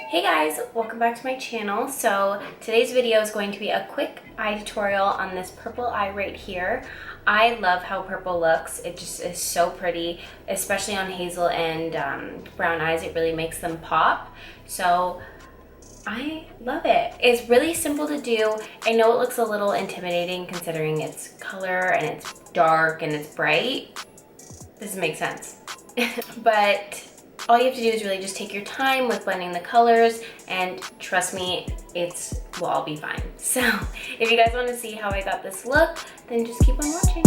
Hey guys, welcome back to my channel. So today's video is going to be a quick eye tutorial on this purple eye right here. I love how purple looks. It just is so pretty, especially on hazel and brown eyes. It really makes them pop. So I love it. It's really simple to do. I know it looks a little intimidating considering its color and it's dark and it's bright. Doesn't make sense. But all you have to do is really just take your time with blending the colors, and trust me, it will all be fine. So if you guys want to see how I got this look, then just keep on watching.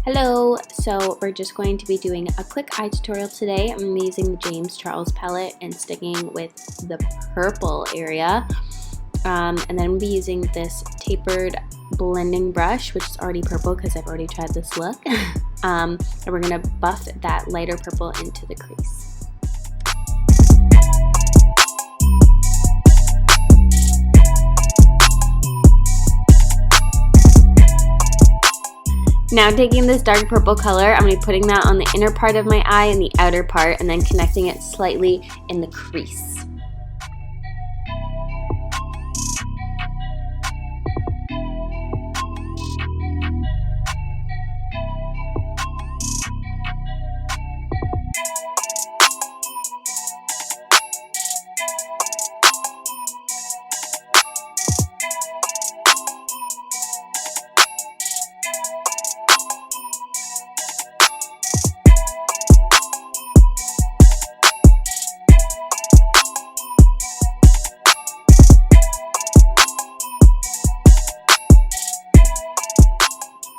Hello, so we're just going to be doing a quick eye tutorial today. I'm using the James Charles palette and sticking with the purple area. And then we'll be using this tapered blending brush, which is already purple because I've already tried this look. And we're gonna buff that lighter purple into the crease. Now taking this dark purple color, I'm going to be putting that on the inner part of my eye and the outer part, and then connecting it slightly in the crease.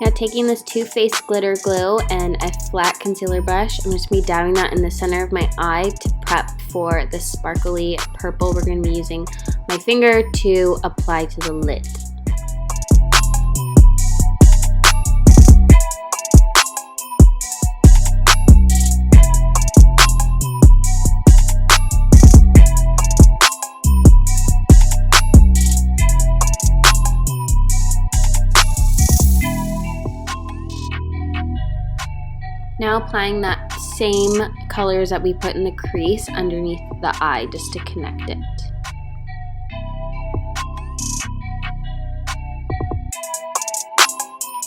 Now taking this Too Faced glitter glue and a flat concealer brush, I'm just going to be dabbing that in the center of my eye to prep for the sparkly purple. We're going to be using my finger to apply to the lid. Now applying that same colors that we put in the crease underneath the eye just to connect it.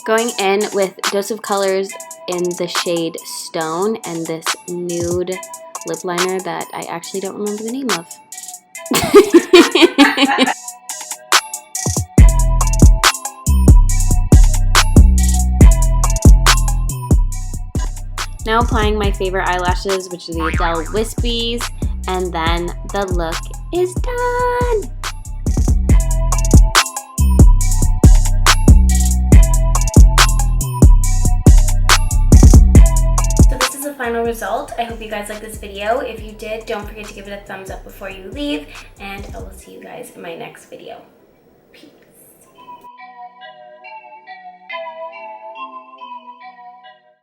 Going in with Dose of Colors in the shade Stone and this nude lip liner that I actually don't remember the name of. Now applying my favorite eyelashes, which are the Adele Wispies, and then the look is done! So this is the final result. I hope you guys liked this video. If you did, don't forget to give it a thumbs up before you leave, and I will see you guys in my next video.